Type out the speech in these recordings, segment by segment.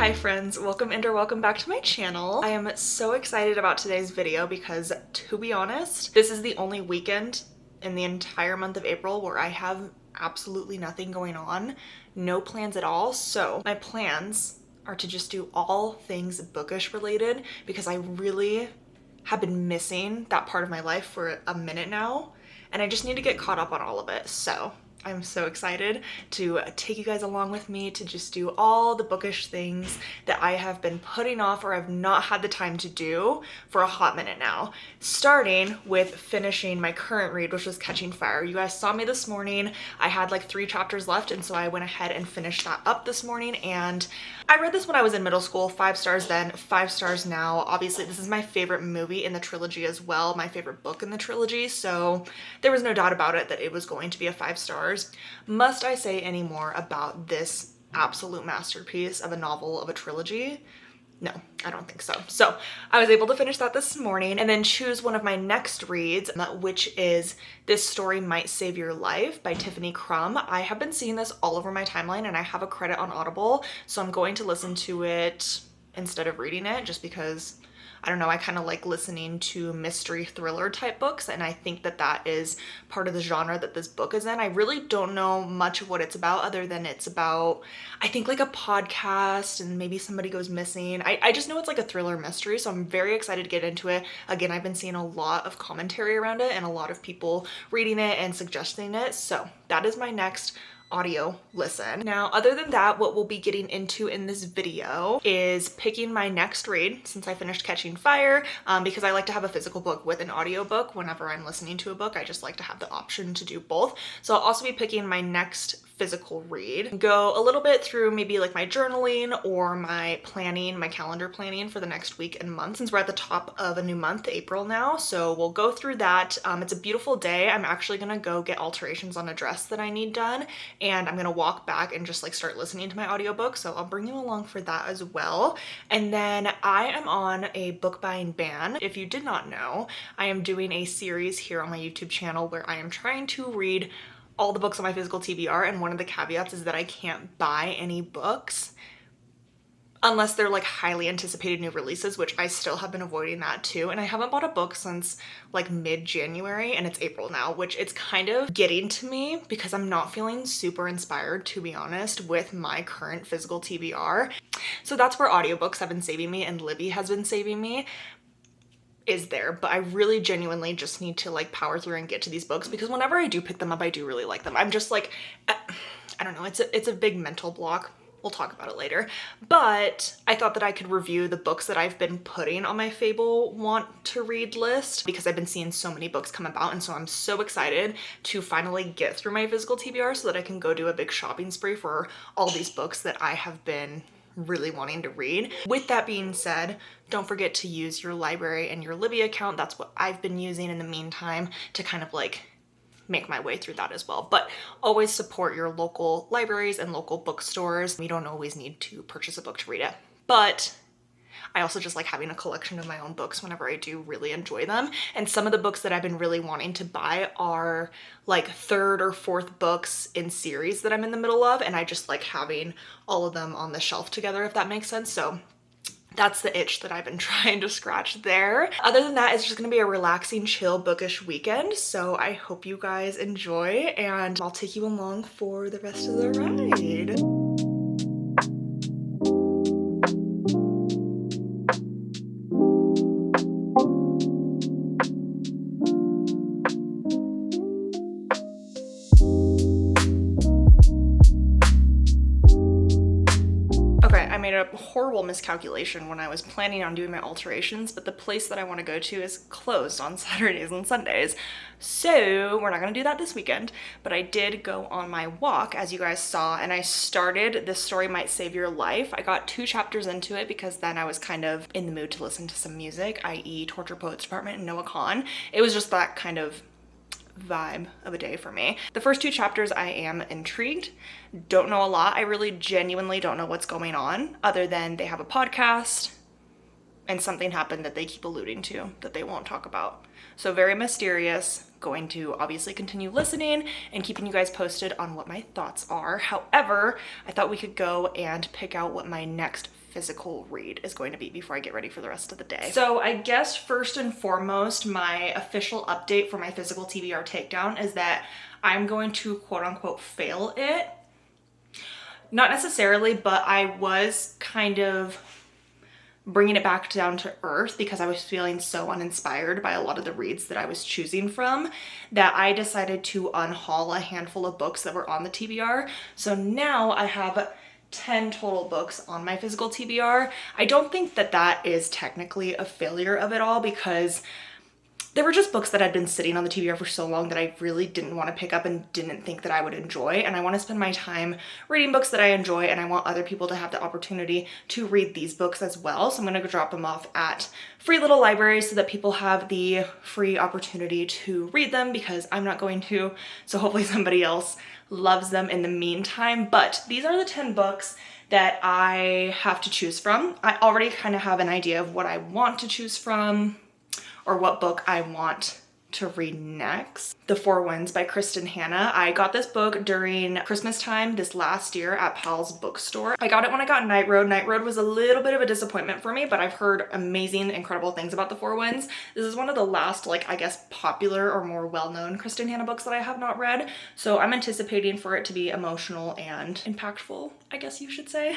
Hi friends, welcome and or welcome back to my channel. I am so excited about today's video because, to be honest, this is the only weekend in the entire month of April where I have absolutely nothing going on, no plans at all. So my plans are to just do all things bookish related because I really have been missing that part of my life for a minute now and I just need to get caught up on all of it. So I'm so excited to take you guys along with me to just do all the bookish things that I have been putting off or have not had the time to do for a hot minute now. Starting with finishing my current read, which was Catching Fire. You guys saw me this morning. I had like 3 chapters left, and so I went ahead and finished that up this morning. And I read this when I was in middle school, 5 stars then, 5 stars now. Obviously, this is my favorite movie in the trilogy as well, my favorite book in the trilogy, so there was no doubt about it that it was going to be a 5 stars. Must I say any more about this absolute masterpiece of a novel of a trilogy? No, I don't think so. So I was able to finish that this morning and then choose one of my next reads, which is This Story Might Save Your Life by Tiffany Crum. I have been seeing this all over my timeline and I have a credit on Audible, so I'm going to listen to it instead of reading it just because, I don't know, I kind of like listening to mystery thriller type books, and I think that that is part of the genre that this book is in. I really don't know much of what it's about other than it's about, I think, like a podcast and maybe somebody goes missing. I just know it's like a thriller mystery, so I'm very excited to get into it. Again, I've been seeing a lot of commentary around it and a lot of people reading it and suggesting it, so that is my next audio listen. Now, other than that, what we'll be getting into in this video is picking my next read since I finished Catching Fire, because I like to have a physical book with an audiobook whenever I'm listening to a book. I just like to have the option to do both. So I'll also be picking my next physical read, go a little bit through maybe like my journaling or my planning, my calendar planning for the next week and month, since we're at the top of a new month, April now. So we'll go through that. It's a beautiful day. I'm actually gonna go get alterations on a dress that I need done, and I'm gonna walk back and just like start listening to my audiobook. So I'll bring you along for that as well. And then I am on a book buying ban. If you did not know, I am doing a series here on my YouTube channel where I am trying to read all the books on my physical TBR, and one of the caveats is that I can't buy any books unless they're like highly anticipated new releases, which I still have been avoiding that too. And I haven't bought a book since like mid-January, and it's April now, which it's kind of getting to me because I'm not feeling super inspired, to be honest, with my current physical TBR. So that's where audiobooks have been saving me and Libby has been saving me, is there, but I really genuinely just need to like power through and get to these books because whenever I do pick them up, I do really like them. I'm just like, I don't know, it's a big mental block. We'll talk about it later, but I thought that I could review the books that I've been putting on my Fable want to read list because I've been seeing so many books come about, and so I'm so excited to finally get through my physical TBR so that I can go do a big shopping spree for all these books that I have been really wanting to read. With that being said, don't forget to use your library and your Libby account. That's what I've been using in the meantime to kind of like make my way through that as well. But always support your local libraries and local bookstores. You don't always need to purchase a book to read it, but I also just like having a collection of my own books whenever I do really enjoy them. And some of the books that I've been really wanting to buy are like 3rd or 4th books in series that I'm in the middle of, and I just like having all of them on the shelf together, if that makes sense. So that's the itch that I've been trying to scratch there. Other than that, it's just gonna be a relaxing, chill, bookish weekend. So I hope you guys enjoy, and I'll take you along for the rest of the ride. A horrible miscalculation when I was planning on doing my alterations, but the place that I want to go to is closed on Saturdays and Sundays. So we're not going to do that this weekend, but I did go on my walk, as you guys saw, and I started This Story Might Save Your Life. I got 2 chapters into it because then I was kind of in the mood to listen to some music, i.e. Torture Poets Department and Noah Kahan. It was just that kind of vibe of a day for me. The first 2 chapters I am intrigued. Don't know a lot. I really genuinely don't know what's going on other than they have a podcast and something happened that they keep alluding to that they won't talk about. So very mysterious. Going to obviously continue listening and keeping you guys posted on what my thoughts are. However, I thought we could go and pick out what my next physical read is going to be before I get ready for the rest of the day. So I guess first and foremost, my official update for my physical TBR takedown is that I'm going to quote unquote fail it. Not necessarily, but I was kind of bringing it back down to earth because I was feeling so uninspired by a lot of the reads that I was choosing from that I decided to unhaul a handful of books that were on the TBR. So now I have 10 total books on my physical TBR. I don't think that that is technically a failure of it all because there were just books that had been sitting on the TBR for so long that I really didn't want to pick up and didn't think that I would enjoy. And I want to spend my time reading books that I enjoy, and I want other people to have the opportunity to read these books as well. So I'm going to go drop them off at free little libraries so that people have the free opportunity to read them because I'm not going to. So hopefully somebody else loves them in the meantime. But these are the 10 books that I have to choose from. I already kind of have an idea of what I want to choose from, or what book I want to read next. The Four Winds by Kristen Hanna. I got this book during Christmas time this last year at Pal's bookstore. I got it when I got Night Road. Night Road was a little bit of a disappointment for me, but I've heard amazing, incredible things about The Four Winds. This is one of the last, like, I guess, popular or more well-known Kristen Hanna books that I have not read. So I'm anticipating for it to be emotional and impactful, I guess you should say.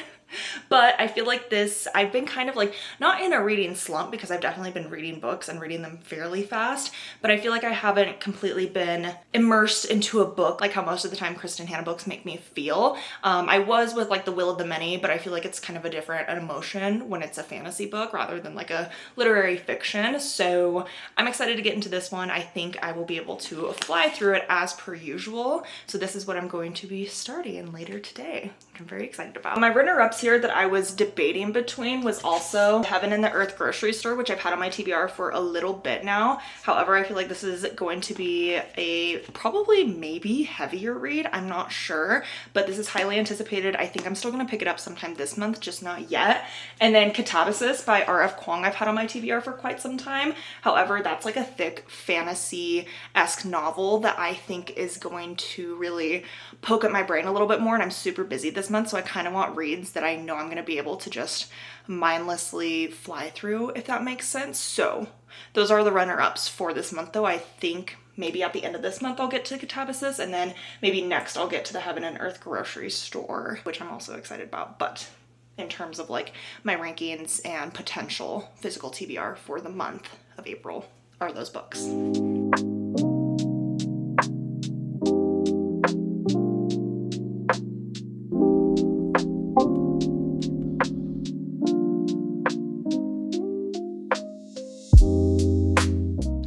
But I feel like this, I've been kind of like, not in a reading slump because I've definitely been reading books and reading them fairly fast, but I feel like I haven't completely been immersed into a book like how most of the time Kristen Hanna books make me feel. I was with like The Will of the Many, but I feel like it's kind of a different emotion when it's a fantasy book rather than like a literary fiction. So I'm excited to get into this one. I think I will be able to fly through it as per usual. So this is what I'm going to be starting later today, which I'm very excited about. My runner-ups here that I was debating between was also Heaven and the Earth grocery store, which I've had on my TBR for a little bit now. However, I feel like this is going to be a probably maybe heavier read. I'm not sure, but this is highly anticipated. I think I'm still gonna pick it up sometime this month, just not yet. And then Catabasis by R.F. Kuang I've had on my TBR for quite some time. However, that's like a thick fantasy-esque novel that I think is going to really poke at my brain a little bit more, and I'm super busy this month, so I kind of want reads that I know I'm going to be able to just mindlessly fly through, if that makes sense. So those are the runner-ups for this month, though. I think maybe at the end of this month I'll get to Catabasis, and then maybe next I'll get to the Heaven and Earth grocery store, which I'm also excited about. But in terms of like my rankings and potential physical TBR for the month of April are those books.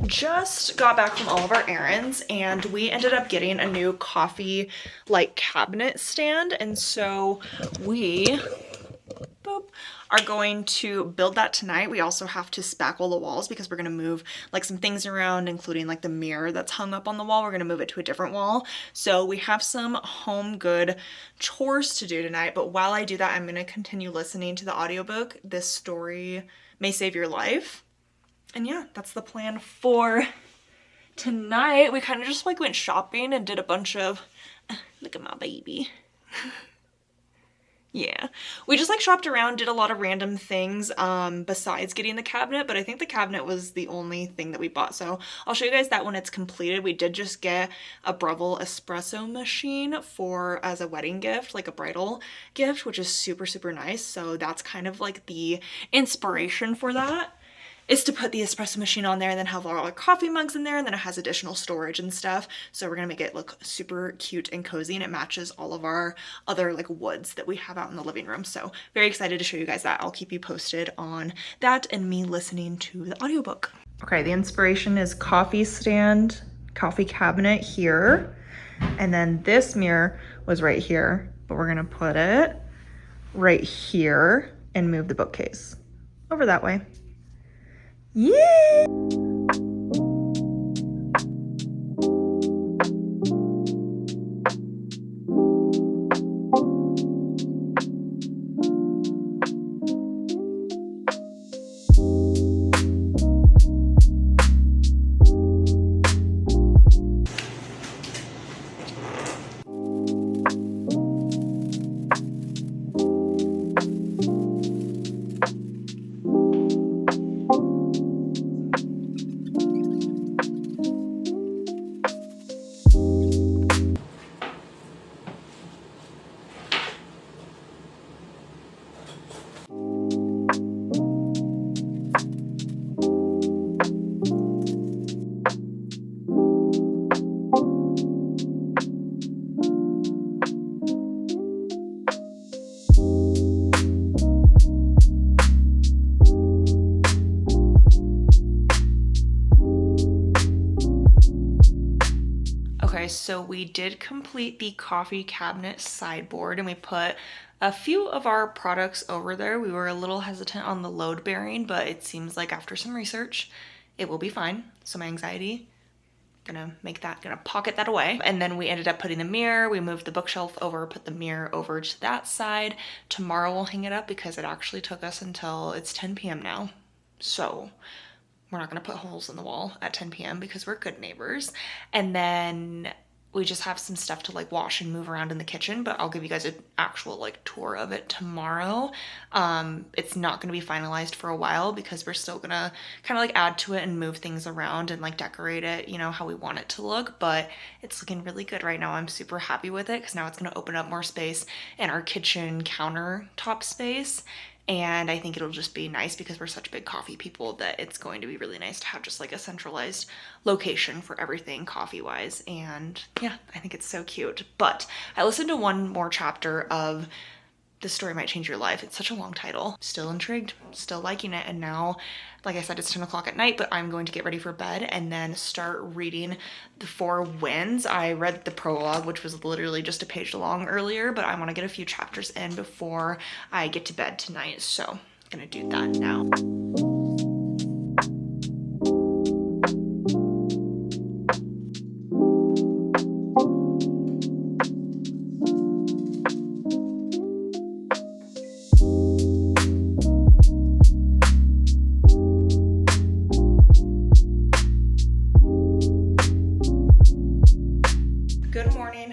Just got back from all of our errands and we ended up getting a new coffee like cabinet stand, and so we are going to build that tonight. We also have to spackle the walls because we're going to move like some things around, including like the mirror that's hung up on the wall. We're going to move it to a different wall. So we have some home good chores to do tonight, but while I do that, I'm going to continue listening to the audiobook, This Story May Save Your Life. And yeah, that's the plan for tonight. We kind of just like went shopping and did a bunch of, look at my baby. Yeah, we just like shopped around, did a lot of random things besides getting the cabinet, but I think the cabinet was the only thing that we bought. So I'll show you guys that when it's completed. We did just get a Breville espresso machine for as a wedding gift, like a bridal gift, which is super, super nice. So that's kind of like the inspiration for that, is to put the espresso machine on there and then have all our coffee mugs in there, and then it has additional storage and stuff. So we're gonna make it look super cute and cozy, and it matches all of our other like woods that we have out in the living room. So very excited to show you guys that. I'll keep you posted on that and me listening to the audiobook. Okay, the inspiration is coffee stand, coffee cabinet here, and then this mirror was right here, but we're gonna put it right here and move the bookcase over that way. Yeah! So we did complete the coffee cabinet sideboard and we put a few of our products over there. We were a little hesitant on the load bearing, but it seems like after some research, it will be fine. So my anxiety, gonna pocket that away. And then we ended up putting the mirror, we moved the bookshelf over, put the mirror over to that side. Tomorrow we'll hang it up because it actually took us until it's 10 p.m. now. So we're not gonna put holes in the wall at 10 p.m. because we're good neighbors. And then we just have some stuff to like wash and move around in the kitchen, but I'll give you guys an actual like tour of it tomorrow. It's not gonna be finalized for a while because we're still gonna kind of like add to it and move things around and like decorate it, you know, how we want it to look, but it's looking really good right now. I'm super happy with it because now it's gonna open up more space in our kitchen countertop space. And I think it'll just be nice because we're such big coffee people that it's going to be really nice to have just like a centralized location for everything coffee wise. And yeah, I think it's so cute. But I listened to one more chapter of This Story Might Change Your Life. It's such a long title. Still intrigued, still liking it. And now, like I said, it's 10 o'clock at night, but I'm going to get ready for bed and then start reading The Four Winds. I read the prologue, which was literally just a page long earlier, but I want to get a few chapters in before I get to bed tonight. So I'm gonna do that now.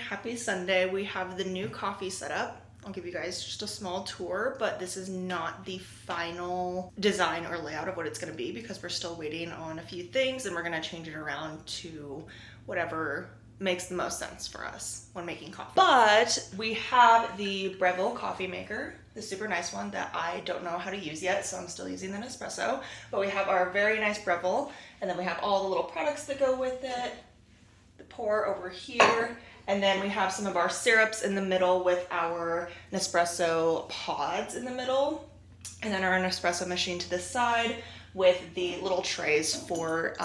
Happy Sunday. We have the new coffee setup. I'll give you guys just a small tour, but this is not the final design or layout of what it's going to be because we're still waiting on a few things and we're going to change it around to whatever makes the most sense for us when making coffee. But we have the Breville coffee maker, the super nice one that I don't know how to use yet, so I'm still using the Nespresso. But we have our very nice Breville, and then we have all the little products that go with it. The pour over here. And then we have some of our syrups in the middle with our Nespresso pods in the middle. And then our Nespresso machine to the side with the little trays for,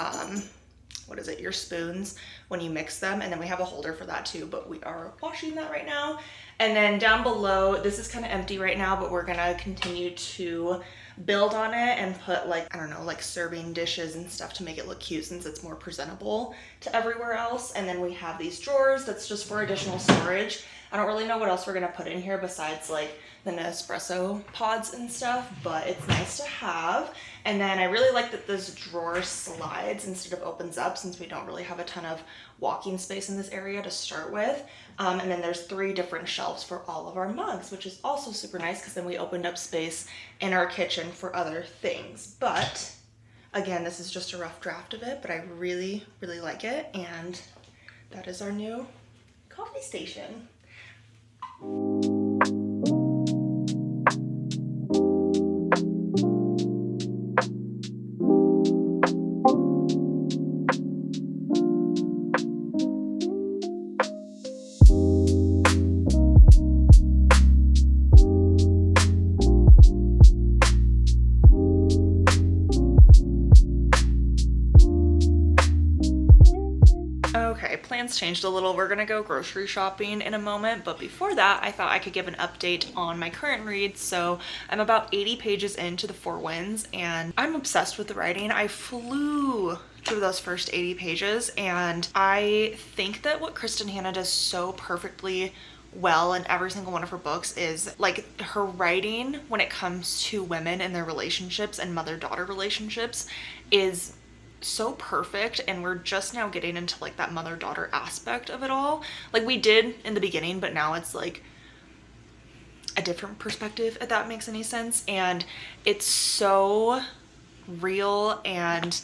your spoons when you mix them. And then we have a holder for that too, but we are washing that right now. And then down below, this is kind of empty right now, but we're gonna continue to build on it and put like, I don't know, like serving dishes and stuff to make it look cute since it's more presentable to everywhere else. And then we have these drawers that's just for additional storage. I don't really know what else we're gonna put in here besides like the Nespresso pods and stuff, but it's nice to have. And then I really like that this drawer slides instead of opens up since we don't really have a ton of walking space in this area to start with. And then there's 3 different shelves for all of our mugs, which is also super nice because then we opened up space in our kitchen for other things. But again, this is just a rough draft of it, but I really, really like it. And that is our new coffee station. Plans changed a little. We're gonna go grocery shopping in a moment, but before that I thought I could give an update on my current reads. So I'm about 80 pages into The Four Winds and I'm obsessed with the writing. I flew through those first 80 pages and I think that what Kristen Hanna does so perfectly well in every single one of her books is like her writing when it comes to women and their relationships and mother-daughter relationships is so perfect, and we're just now getting into like that mother-daughter aspect of it all. Like we did in the beginning, but now it's like a different perspective, if that makes any sense. And it's so real, and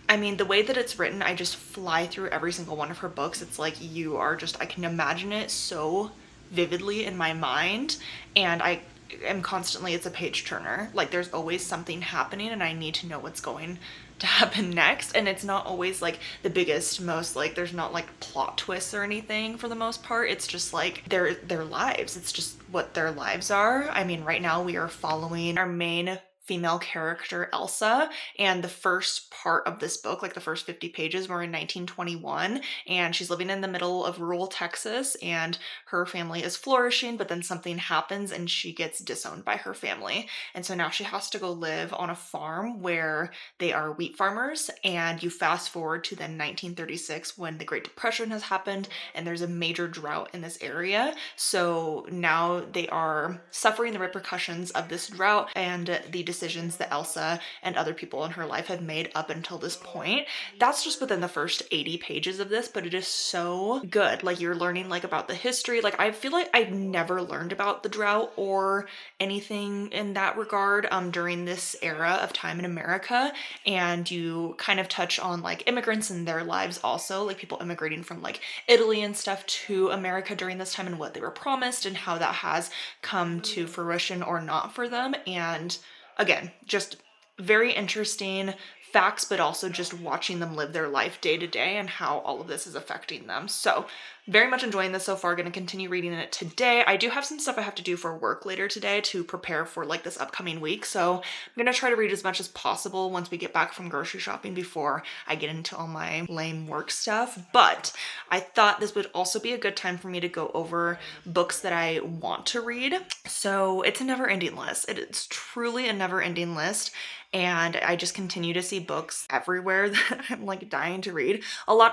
I mean the way that it's written, I just fly through every single one of her books. It's like you are just, I can imagine it so vividly in my mind, and I am constantly, it's a page turner. Like there's always something happening and I need to know what's going to happen next, and it's not always like the biggest, most like, there's not like plot twists or anything for the most part. It's just like their lives. It's just what their lives are. I mean, right now we are following our main female character, Elsa, and the first part of this book, like the first 50 pages, were in 1921, and she's living in the middle of rural Texas, and her family is flourishing, but then something happens and she gets disowned by her family. And so now she has to go live on a farm where they are wheat farmers, and you fast forward to then 1936 when the Great Depression has happened and there's a major drought in this area. So now they are suffering the repercussions of this drought and the decisions that Elsa and other people in her life have made up until this point. That's just within the first 80 pages of this, but it is so good. Like, you're learning like about the history. Like, I feel like I've never learned about the drought or anything in that regard during this era of time in America. And you kind of touch on like immigrants and their lives also, like people immigrating from like Italy and stuff to America during this time and what they were promised and how that has come to fruition or not for them. And again, just very interesting facts, but also just watching them live their life day to day and how all of this is affecting them. So very much enjoying this so far. Going to continue reading it today. I do have some stuff I have to do for work later today to prepare for like this upcoming week. So I'm going to try to read as much as possible once we get back from grocery shopping before I get into all my lame work stuff. But I thought this would also be a good time for me to go over books that I want to read. So it's a never-ending list. It is truly a never-ending list. And I just continue to see books everywhere that I'm like dying to read.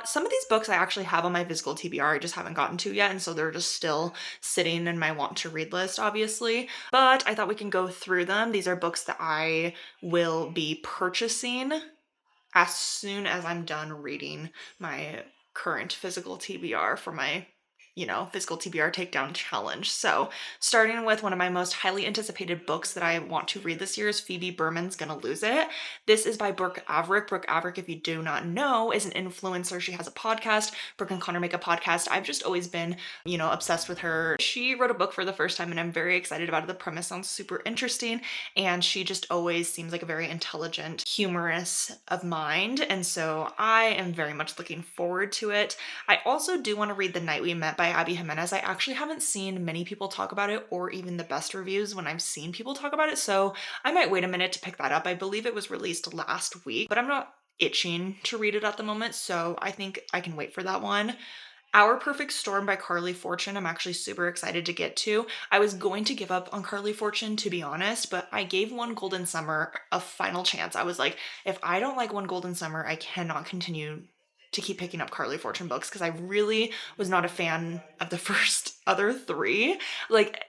Some of these books I actually have on my physical TBR, I just haven't gotten to yet. And so they're just still sitting in my want to read list, obviously. But I thought we can go through them. These are books that I will be purchasing as soon as I'm done reading my current physical TBR for my physical TBR takedown challenge. So starting with one of my most highly anticipated books that I want to read this year is Phoebe Berman's Gonna Lose It. This is by Brooke Averick. Brooke Averick, if you do not know, is an influencer. She has a podcast. Brooke and Connor make a podcast. I've just always been, obsessed with her. She wrote a book for the first time and I'm very excited about it. The premise sounds super interesting and she just always seems like a very intelligent, humorous of mind. And so I am very much looking forward to it. I also do want to read The Night We Met by Abby Jimenez. I actually haven't seen many people talk about it or even the best reviews when I've seen people talk about it, so I might wait a minute to pick that up. I believe it was released last week, but I'm not itching to read it at the moment, so I think I can wait for that one. Our Perfect Storm by Carly Fortune, I'm actually super excited to get to. I was going to give up on Carly Fortune, to be honest, but I gave One Golden Summer a final chance. I was like, if I don't like One Golden Summer, I cannot continue to keep picking up Carly Fortune books because I really was not a fan of the first other three. Like,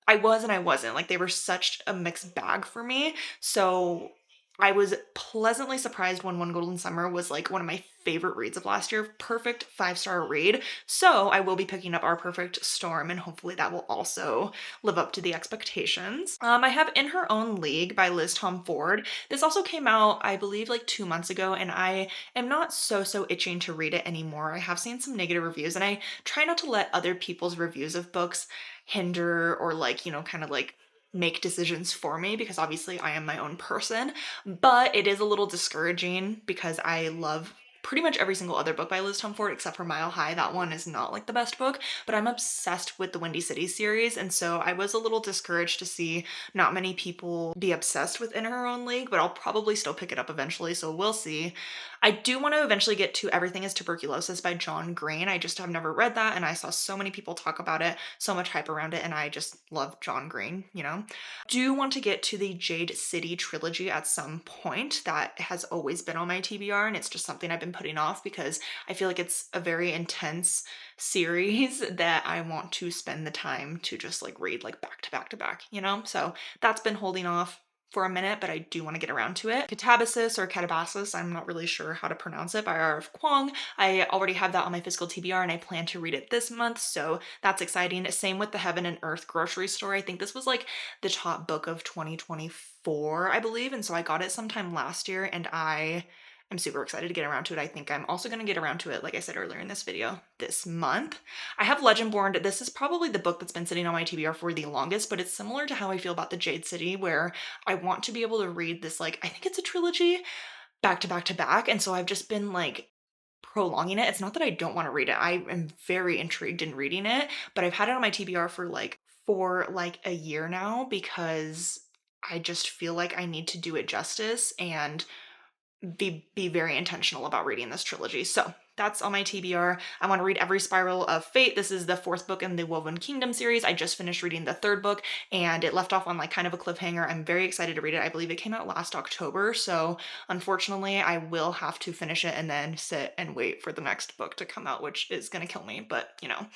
I was and I wasn't. Like, they were such a mixed bag for me. So I was pleasantly surprised when One Golden Summer was like one of my favorite reads of last year. Perfect 5-star read. So I will be picking up Our Perfect Storm and hopefully that will also live up to the expectations. I have In Her Own League by Liz Tom Ford. This also came out, I believe, like 2 months ago and I am not so itching to read it anymore. I have seen some negative reviews and I try not to let other people's reviews of books hinder or kind of make decisions for me because obviously I am my own person, but it is a little discouraging because I love pretty much every single other book by Liz Tom Ford except for Mile High. That one is not like the best book, but I'm obsessed with the Windy City series, and so I was a little discouraged to see not many people be obsessed with In Her Own League, but I'll probably still pick it up eventually, so we'll see. I do want to eventually get to Everything is Tuberculosis by John Green. I just have never read that, and I saw so many people talk about it, so much hype around it, and I just love John Green, Do want to get to the Jade City trilogy at some point. That has always been on my TBR, and it's just something I've been putting off because I feel like it's a very intense series that I want to spend the time to just read back to back to back, So that's been holding off for a minute, but I do want to get around to it. Catabasis or Catabasis, I'm not really sure how to pronounce it, by R.F. Kuang. I already have that on my physical TBR and I plan to read it this month, so that's exciting. Same with The Heaven and Earth grocery store. I think this was the top book of 2024, I believe, and so I got it sometime last year and I'm super excited to get around to it. I think I'm also going to get around to it, like I said earlier in this video, this month. I have Legendborn. This is probably the book that's been sitting on my TBR for the longest, but it's similar to how I feel about the Jade City, where I want to be able to read this, I think it's a trilogy, back to back to back, and so I've just been prolonging it. It's not that I don't want to read it. I am very intrigued in reading it, but I've had it on my TBR for a year now because I just feel like I need to do it justice and be very intentional about reading this trilogy. So that's on my TBR. I want to read every Spiral of Fate. This is the 4th book in the Woven Kingdom series. I just finished reading the 3rd book and it left off on like kind of a cliffhanger. I'm very excited to read it. I believe it came out last October. So unfortunately I will have to finish it and then sit and wait for the next book to come out, which is going to kill me, but you know.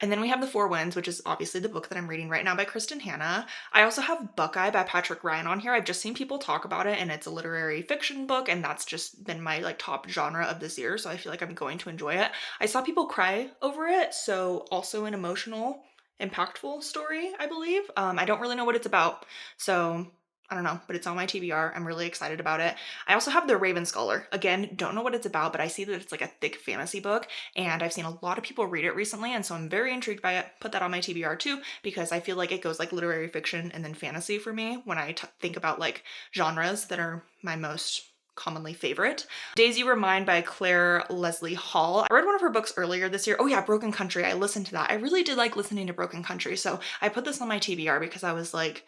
And then we have The Four Winds, which is obviously the book that I'm reading right now by Kristen Hanna. I also have Buckeye by Patrick Ryan on here. I've just seen people talk about it and it's a literary fiction book and that's just been my like top genre of this year. So I feel like I'm going to enjoy it. I saw people cry over it. So also an emotional, impactful story, I believe. I don't really know what it's about. So I don't know, but it's on my TBR. I'm really excited about it. I also have The Raven Scholar. Again, don't know what it's about, but I see that it's like a thick fantasy book and I've seen a lot of people read it recently. And so I'm very intrigued by it. Put that on my TBR too, because I feel like it goes like literary fiction and then fantasy for me when I think about like genres that are my most commonly favorite. Days You Were Mine by Claire Leslie Hall. I read one of her books earlier this year. Oh yeah, Broken Country. I listened to that. I really did like listening to Broken Country. So I put this on my TBR because I was like,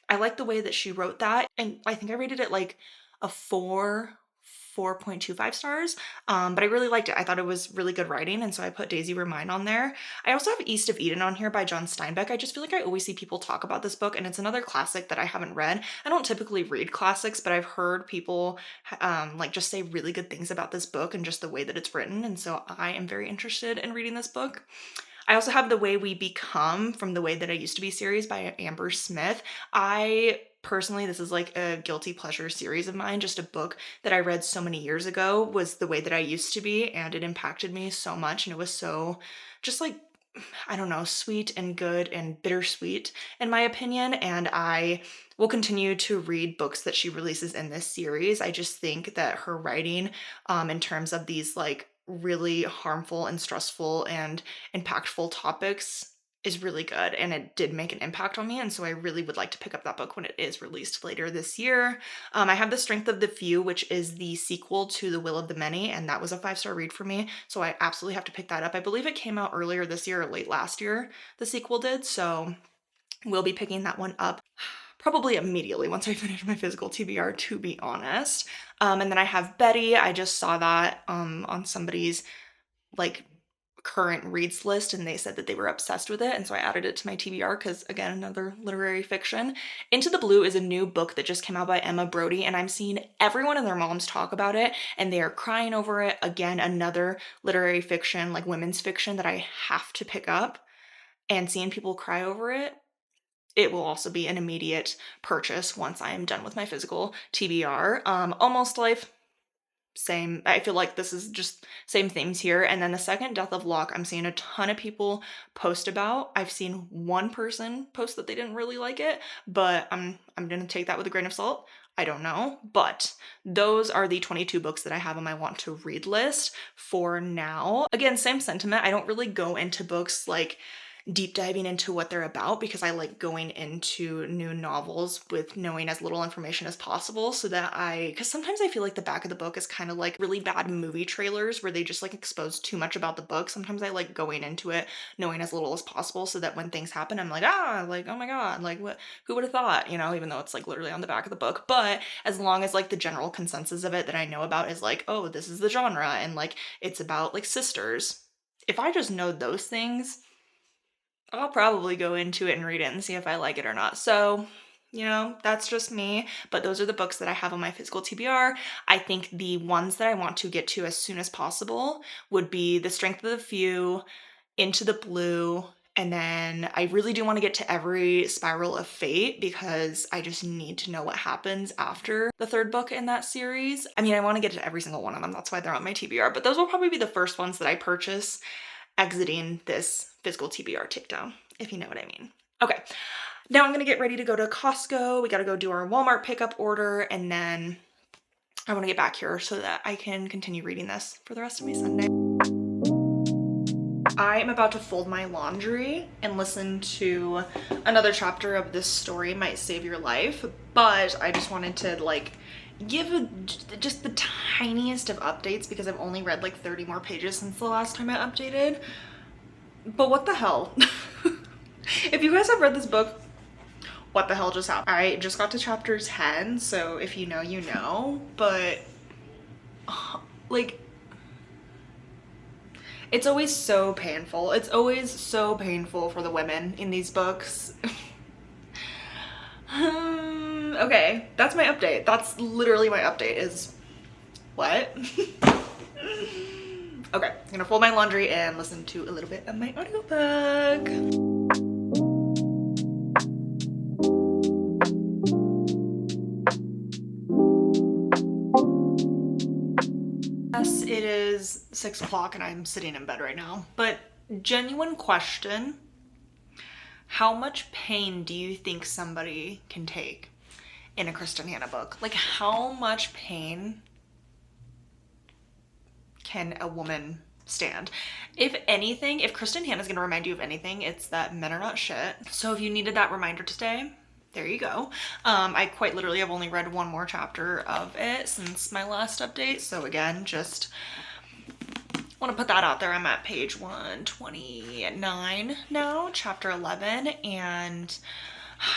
I like the way that she wrote that. And I think I rated it like a 4.25 stars. But I really liked it. I thought it was really good writing. And so I put Daisy Were Mine on there. I also have East of Eden on here by John Steinbeck. I just feel like I always see people talk about this book and it's another classic that I haven't read. I don't typically read classics, but I've heard people like just say really good things about this book and just the way that it's written. And so I am very interested in reading this book. I also have The Way We Become from The Way That I Used to Be series by Amber Smith. I personally, this is like a guilty pleasure series of mine, just a book that I read so many years ago was The Way That I Used to Be, and it impacted me so much, and it was so just like, I don't know, sweet and good and bittersweet in my opinion, and I will continue to read books that she releases in this series. I just think that her writing in terms of these like really harmful and stressful and impactful topics is really good, and it did make an impact on me, and so I really would like to pick up that book when it is released later this year. I have The Strength of the Few, which is the sequel to The Will of the Many, and that was a 5-star read for me, so I absolutely have to pick that up. I believe it came out earlier this year or late last year, the sequel did, so we'll be picking that one up probably immediately once I finish my physical TBR, to be honest. And then I have Betty. I just saw that on somebody's like current reads list and they said that they were obsessed with it, and so I added it to my TBR because again, another literary fiction. Into the Blue is a new book that just came out by Emma Brody, and I'm seeing everyone and their moms talk about it and they are crying over it. Again, another literary fiction, like women's fiction, that I have to pick up, and seeing people cry over it, it will also be an immediate purchase once I am done with my physical TBR. Almost Life, same. I feel like this is just same themes here. And then The Second Death of Locke, I'm seeing a ton of people post about. I've seen one person post that they didn't really like it, but I'm gonna take that with a grain of salt. I don't know, but those are the 22 books that I have on my want to read list for now. Again, same sentiment. I don't really go into books like deep diving into what they're about because I like going into new novels with knowing as little information as possible, so that because sometimes I feel like the back of the book is kind of like really bad movie trailers where they just like expose too much about the book. Sometimes I like going into it knowing as little as possible so that when things happen, I'm like, like, oh my God, like what, who would have thought, you know, even though it's like literally on the back of the book. But as long as like the general consensus of it that I know about is like, oh, this is the genre and like it's about like sisters. If I just know those things, I'll probably go into it and read it and see if I like it or not. So, you know, that's just me. But those are the books that I have on my physical TBR. I think the ones that I want to get to as soon as possible would be The Strength of the Few, Into the Blue, and then I really do want to get to every Spiral of Fate because I just need to know what happens after the 3rd book in that series. I mean, I want to get to every single one of them. That's why they're on my TBR. But those will probably be the first ones that I purchase exiting this physical TBR takedown, if you know what I mean. Okay, now I'm gonna get ready to go to Costco. We gotta go do our Walmart pickup order, and then I wanna get back here so that I can continue reading this for the rest of my Sunday. I am about to fold my laundry and listen to another chapter of This Story Might Save Your Life, but I just wanted to like give just the tiniest of updates because I've only read like 30 more pages since the last time I updated. But what the hell? If you guys have read this book what the hell just happened? I just got to chapter 10, so if you know, you know, but like, it's always so painful. It's always so painful for the women in these books. Okay, that's my update. That's literally my update is what? Okay, I'm gonna fold my laundry and listen to a little bit of my audiobook. Yes, it is 6 o'clock and I'm sitting in bed right now, but genuine question. How much pain do you think somebody can take in a Kristen Hanna book? Like, how much pain can a woman stand? If anything, if Kristen Hanna is going to remind you of anything, it's that men are not shit. So if you needed that reminder today, there you go. I quite literally have only read one more chapter of it since my last update. So again, just want to put that out there. I'm at page 129 now, chapter 11, and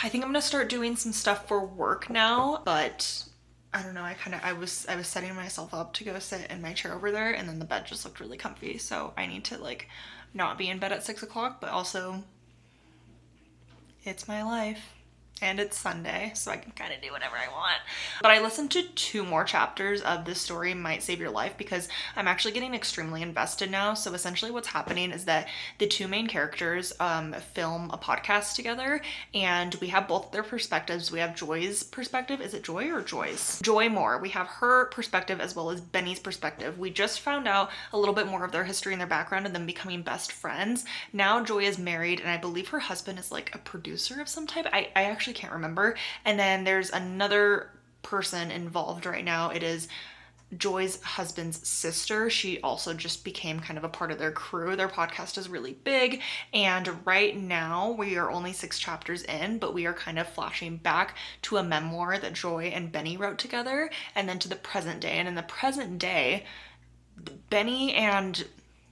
I think I'm gonna start doing some stuff for work now, but I don't know, I was setting myself up to go sit in my chair over there, and then the bed just looked really comfy, so I need to like not be in bed at 6 o'clock, but also it's my life. And it's Sunday, so I can kind of do whatever I want. But I listened to 2 more chapters of This Story Might Save Your Life because I'm actually getting extremely invested now. So essentially what's happening is that the 2 main characters film a podcast together, and we have both their perspectives. We have Joy's perspective. Is it Joy or Joyce? Joy Moore. We have her perspective as well as Benny's perspective. We just found out a little bit more of their history and their background and them becoming best friends. Now Joy is married, and I believe her husband is like a producer of some type. I actually can't remember. And then there's another person involved right now. It is Joy's husband's sister. She also just became kind of a part of their crew. Their podcast is really big, and right now we are only 6 chapters in, but we are kind of flashing back to a memoir that Joy and Benny wrote together, and then to the present day. And in the present day, Benny and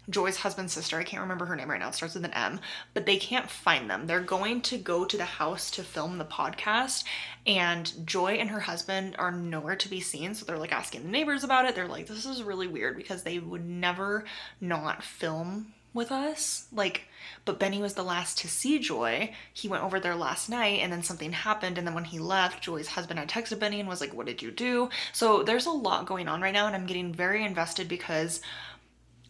Joy's husband's sister, I can't remember her name right now, it starts with an M, but they can't find them. They're going to go to the house to film the podcast, and Joy and her husband are nowhere to be seen, so they're like asking the neighbors about it. They're like, this is really weird because they would never not film with us. Like, but Benny was the last to see Joy. He went over there last night, and then something happened, and then when he left, Joy's husband had texted Benny and was like, what did you do? So there's a lot going on right now, and I'm getting very invested because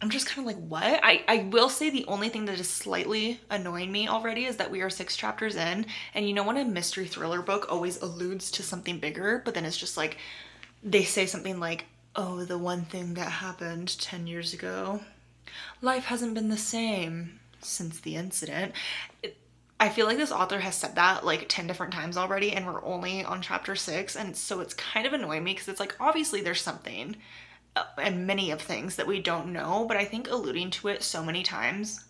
I'm just kind of like, what? I will say the only thing that is slightly annoying me already is that we are 6 chapters in, and you know when a mystery thriller book always alludes to something bigger, but then it's just like, they say something like, oh, the one thing that happened 10 years ago. Life hasn't been the same since the incident. I feel like this author has said that like 10 different times already, and we're only on chapter 6, and so it's kind of annoying me because it's like, obviously there's something and many of things that we don't know, but I think alluding to it so many times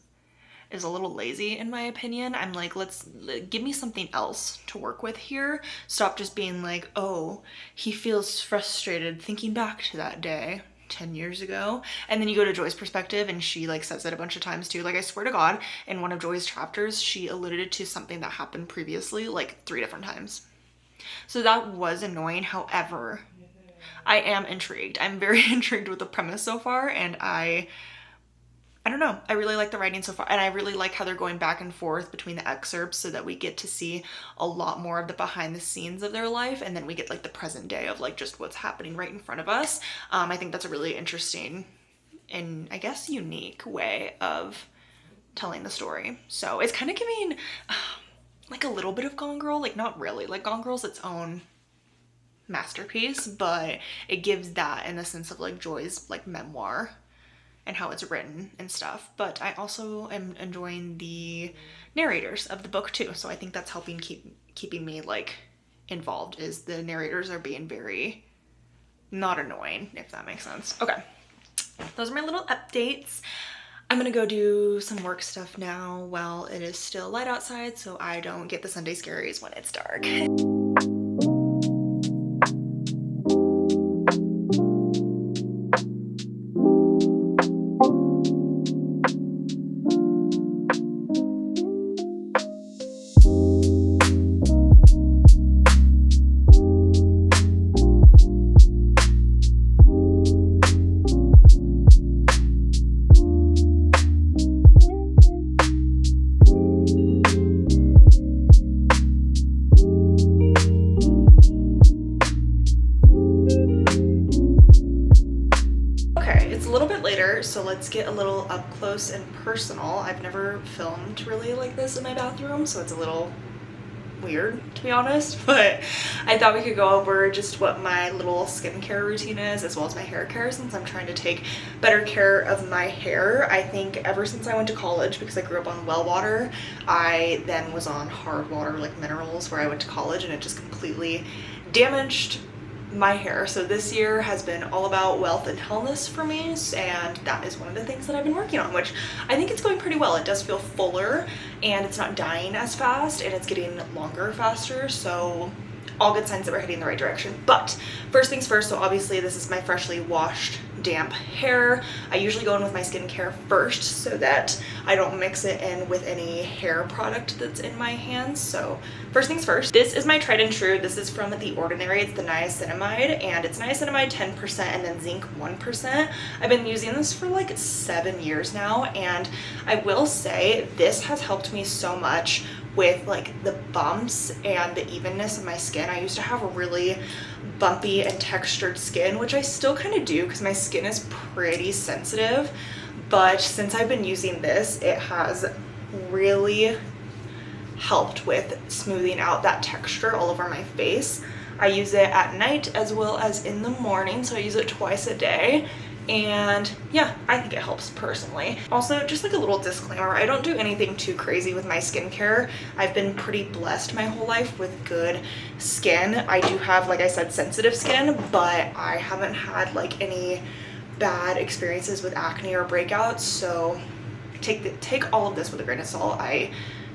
is a little lazy in my opinion. I'm like, give me something else to work with here. Stop just being like, oh, he feels frustrated thinking back to that day 10 years ago. And then you go to Joy's perspective and she like says it a bunch of times too. Like, I swear to God, in one of Joy's chapters, she alluded to something that happened previously like 3 different times. So that was annoying. However, I am intrigued. I'm very intrigued with the premise so far, and I don't know. I really like the writing so far, and I really like how they're going back and forth between the excerpts so that we get to see a lot more of the behind the scenes of their life, and then we get like the present day of like just what's happening right in front of us. I think that's a really interesting and I guess unique way of telling the story. So it's kind of giving like a little bit of Gone Girl, like not really. Like Gone Girl's its own masterpiece, but it gives that in the sense of like Joy's like memoir and how it's written and stuff. But I also am enjoying the narrators of the book too, so I think that's helping keeping me like involved, is the narrators are being very not annoying, if that makes sense. Okay, those are my little updates. I'm gonna go do some work stuff now while it is still light outside so I don't get the Sunday scaries when it's dark. let's get a little up close and personal. I've never filmed really like this in my bathroom, so it's a little weird to be honest, but I thought we could go over just what my little skincare routine is as well as my hair care, since I'm trying to take better care of my hair. I think ever since I went to college, because I grew up on well water, I then was on hard water like minerals where I went to college, and it just completely damaged my hair. So this year has been all about wealth and wellness for me, and that is one of the things that I've been working on, which I think it's going pretty well. It does feel fuller and it's not dying as fast and it's getting longer faster, so all good signs that we're heading in the right direction. But first things first, so obviously this is my freshly washed damp hair. I usually go in with my skincare first so that I don't mix it in with any hair product that's in my hands. So first things first, this is my tried and true. This is from The Ordinary. It's the niacinamide, and it's niacinamide 10% and then zinc 1%. I've been using this for like 7 years now, and I will say this has helped me so much with like the bumps and the evenness of my skin. I used to have a really bumpy and textured skin, which I still kind of do because my skin is pretty sensitive, but since I've been using this, it has really helped with smoothing out that texture all over my face. I use it at night as well as in the morning, so I use it twice a day. And yeah, I think it helps personally. Also, just like a little disclaimer, I don't do anything too crazy with my skincare. I've been pretty blessed my whole life with good skin. I do have, like I said, sensitive skin, but I haven't had like any bad experiences with acne or breakouts. So take all of this with a grain of salt. I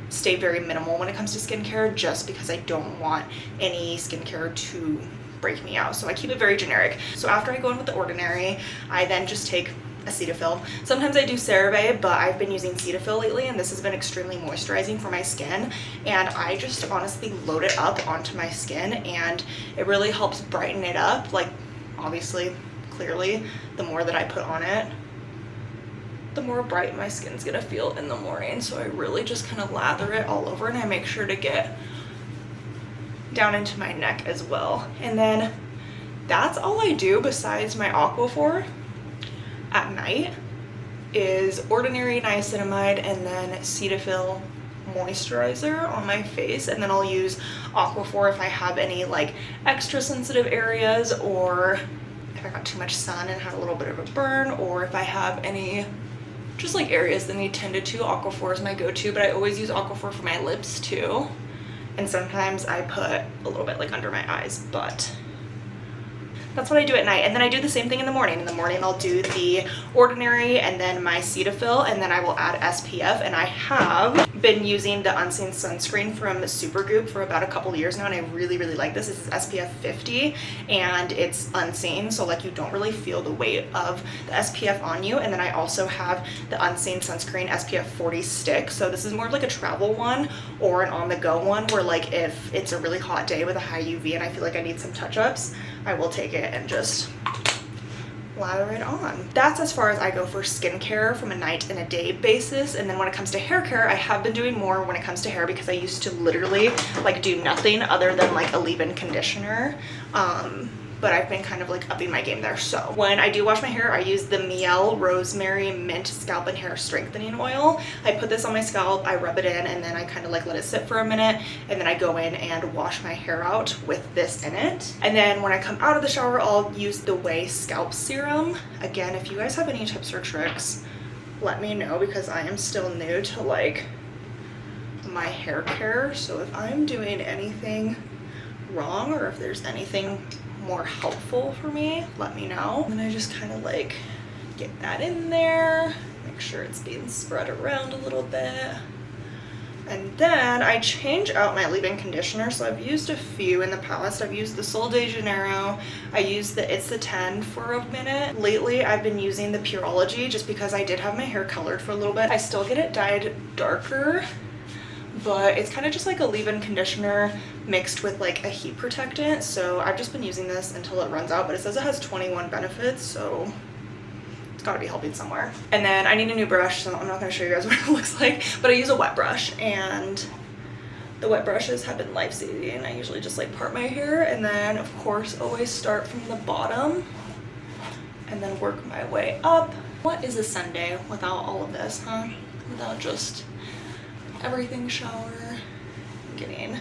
stay very minimal when it comes to skincare just because I don't want any skincare to break me out. So I keep it very generic. So after I go in with The Ordinary, I then just take a Cetaphil. Sometimes I do CeraVe, but I've been using Cetaphil lately, and this has been extremely moisturizing for my skin. And I just honestly load it up onto my skin, and it really helps brighten it up. Like, obviously, clearly, the more that I put on it, the more bright my skin's gonna feel in the morning. So I really just kind of lather it all over, and I make sure to get down into my neck as well. And then that's all I do besides my Aquaphor at night is Ordinary niacinamide and then Cetaphil moisturizer on my face, and then I'll use Aquaphor if I have any like extra sensitive areas, or if I got too much sun and had a little bit of a burn, or if I have any just like areas that need tended to. Aquaphor is my go-to, but I always use Aquaphor for my lips too. And sometimes I put a little bit like under my eyes, but that's what I do at night. And then I do the same thing in the morning. In the morning, I'll do The Ordinary and then my Cetaphil, and then I will add SPF. And I have been using the Unseen sunscreen from Supergoop for about a couple years now, and I really, really like this. This is SPF 50, and it's unseen, so like you don't really feel the weight of the SPF on you. And then I also have the Unseen sunscreen SPF 40 stick. So this is more of like a travel one or an on-the-go one, where like if it's a really hot day with a high UV and I feel like I need some touch-ups, I will take it and just lather it on. That's as far as I go for skincare from a night and a day basis. And then when it comes to hair care, I have been doing more when it comes to hair, because I used to literally like do nothing other than like a leave-in conditioner. But I've been kind of like upping my game there. So when I do wash my hair, I use the Mielle Rosemary Mint Scalp and Hair Strengthening Oil. I put this on my scalp, I rub it in, and then I kind of like let it sit for a minute, and then I go in and wash my hair out with this in it. And then when I come out of the shower, I'll use the Way Scalp Serum. Again, if you guys have any tips or tricks, let me know, because I am still new to like my hair care. So if I'm doing anything wrong, or if there's anything more helpful for me, let me know. And then I just kind of like get that in there, make sure it's being spread around a little bit. And then I change out my leave-in conditioner. So I've used a few in the past. I've used the Sol de Janeiro. I used the It's the 10 for a minute. Lately, I've been using the Pureology just because I did have my hair colored for a little bit. I still get it dyed darker, but it's kind of just like a leave-in conditioner mixed with like a heat protectant. So I've just been using this until it runs out, but it says it has 21 benefits, so it's gotta be helping somewhere. And then I need a new brush, so I'm not gonna show you guys what it looks like, but I use a wet brush, and the wet brushes have been life-saving. I usually just like part my hair, and then of course always start from the bottom and then work my way up What is a Sunday without all of this, huh? Without just everything shower, getting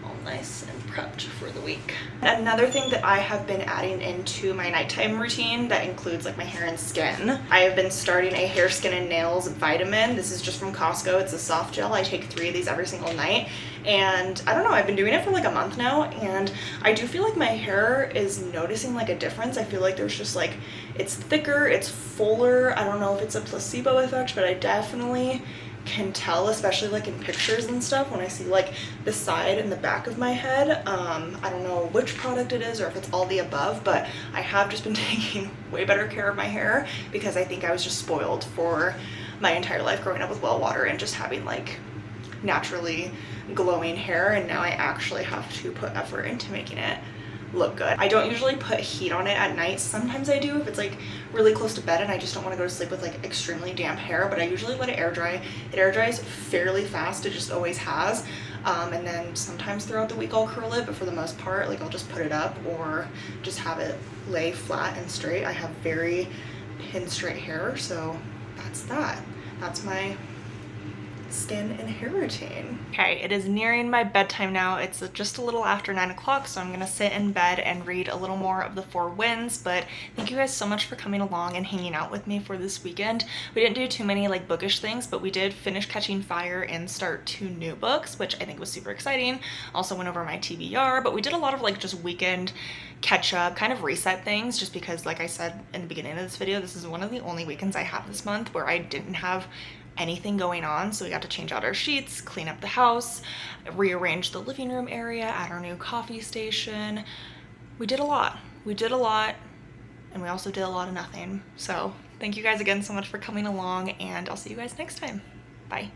all nice and prepped for the week. Another thing that I have been adding into my nighttime routine that includes like my hair and skin, I have been starting a hair, skin, and nails vitamin. This is just from Costco. It's a soft gel. I take 3 of these every single night, and I don't know, I've been doing it for like a month now, and I do feel like my hair is noticing like a difference. I feel like there's just like, it's thicker, it's fuller. I don't know if it's a placebo effect, but I definitely can tell, especially like in pictures and stuff, when I see like the side and the back of my head. I don't know which product it is or if it's all the above, but I have just been taking way better care of my hair because I think I was just spoiled for my entire life growing up with well water and just having like naturally glowing hair, and now I actually have to put effort into making it look good. I don't usually put heat on it at night. Sometimes I do if it's like really close to bed and I just don't want to go to sleep with like extremely damp hair, but I usually let it air dry. It air dries fairly fast, it just always has. And then sometimes throughout the week I'll curl it, but for the most part, like I'll just put it up or just have it lay flat and straight. I have very pin straight hair, so that's that. That's my skin and hair routine. Okay, it is nearing my bedtime now. It's just a little after 9 o'clock, so I'm gonna sit in bed and read a little more of The Four Winds. But thank you guys so much for coming along and hanging out with me for this weekend. We didn't do too many like bookish things, but we did finish Catching Fire and start 2 new books, which I think was super exciting. Also went over my TBR, but we did a lot of like just weekend catch up, kind of reset things, just because like I said in the beginning of this video, this is one of the only weekends I have this month where I didn't have anything going on. So we got to change out our sheets, clean up the house, rearrange the living room area, add our new coffee station. We did a lot. We did a lot, and we also did a lot of nothing. So thank you guys again so much for coming along, and I'll see you guys next time. Bye.